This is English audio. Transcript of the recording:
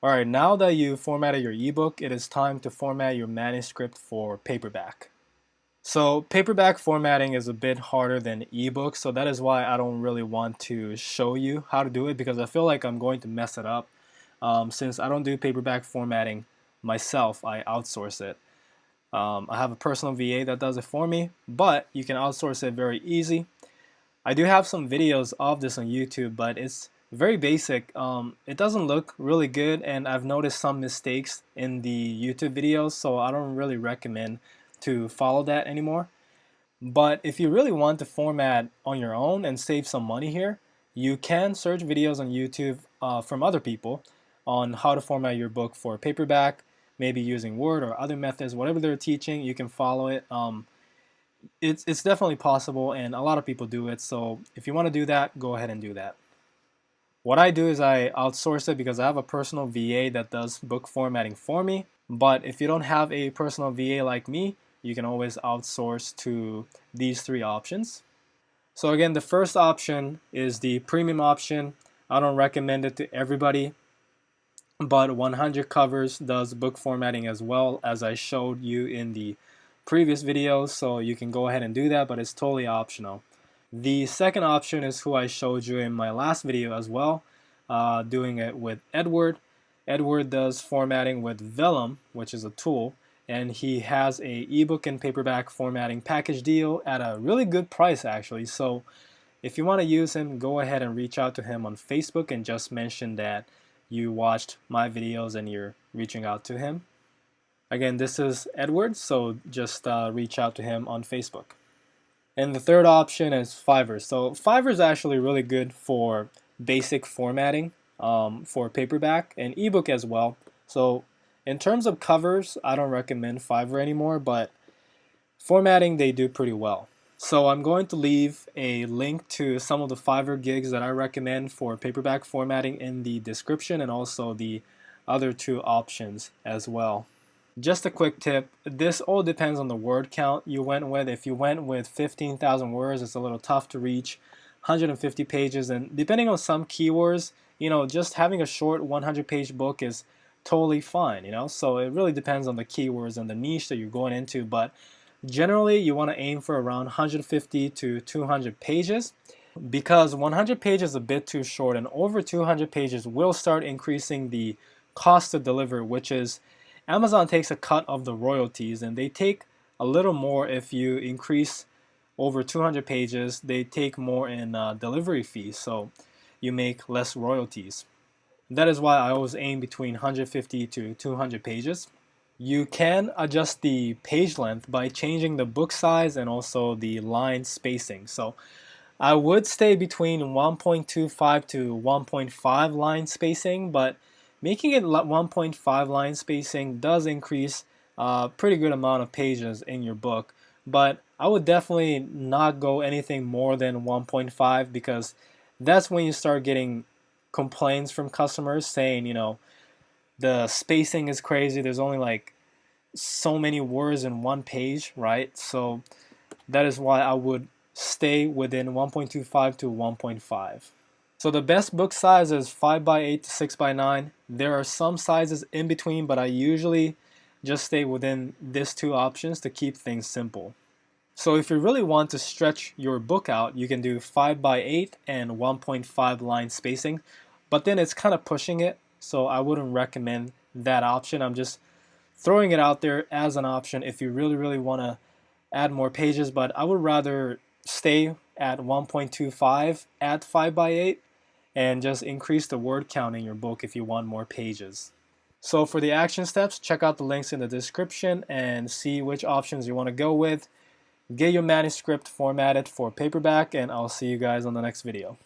Alright, now that you formatted your ebook, it is time to format your manuscript for paperback. So paperback formatting is a bit harder than ebook, so that is why I don't really want to show you how to do it because I feel like I'm going to mess it up. Since I don't do paperback formatting myself, I outsource it. I have a personal VA that does it for me, but you can outsource it very easy. I do have some videos of this on YouTube, but it's very basic. It doesn't look really good, and I've noticed some mistakes in the YouTube videos, so I don't really recommend to follow that anymore. But if you really want to format on your own and save some money here, you can search videos on YouTube from other people on how to format your book for paperback, maybe using Word or other methods, whatever they're teaching, you can follow it. It's definitely possible, and a lot of people do it. So if you want to do that, go ahead and do that. What I do is I outsource it because I have a personal VA that does book formatting for me. But if you don't have a personal VA like me, you can always outsource to these three options. So again, the first option is the premium option. I don't recommend it to everybody, but 100 Covers does book formatting as well, as I showed you in the previous videos, so you can go ahead and do that, but it's totally optional. The second option is who I showed you in my last video as well, doing it with Edward. Edward does formatting with Vellum, which is a tool, and he has a ebook and paperback formatting package deal at a really good price actually. So if you want to use him, go ahead and reach out to him on Facebook and just mention that you watched my videos and you're reaching out to him. Again, this is Edward, so just reach out to him on Facebook. And the third option is Fiverr. So Fiverr is actually really good for basic formatting for paperback and ebook as well. So in terms of covers, I don't recommend Fiverr anymore, but formatting they do pretty well. So I'm going to leave a link to some of the Fiverr gigs that I recommend for paperback formatting in the description, and also the other two options as well. Just a quick tip, this all depends on the word count you went with. If you went with 15,000 words, it's a little tough to reach 150 pages, and depending on some keywords, just having a short 100-page book is totally fine, so it really depends on the keywords and the niche that you're going into, but generally you want to aim for around 150 to 200 pages, because 100 pages is a bit too short, and over 200 pages will start increasing the cost to deliver, which is Amazon takes a cut of the royalties, and they take a little more if you increase over 200 pages. They take more in delivery fees, so you make less royalties. That is why I always aim between 150 to 200 pages. You can adjust the page length by changing the book size and also the line spacing. So I would stay between 1.25 to 1.5 line spacing, but making it 1.5 line spacing does increase a pretty good amount of pages in your book. But I would definitely not go anything more than 1.5, because that's when you start getting complaints from customers saying, the spacing is crazy. There's only like so many words in one page, right? So that is why I would stay within 1.25 to 1.5. So the best book size is 5x8 to 6x9. There are some sizes in between, but I usually just stay within these two options to keep things simple. So if you really want to stretch your book out, you can do 5x8 and 1.5 line spacing, but then it's kind of pushing it, so I wouldn't recommend that option. I'm just throwing it out there as an option if you really want to add more pages, but I would rather stay at 1.25 at 5x8 and just increase the word count in your book if you want more pages. So for the action steps, check out the links in the description and see which options you want to go with. Get your manuscript formatted for paperback, and I'll see you guys on the next video.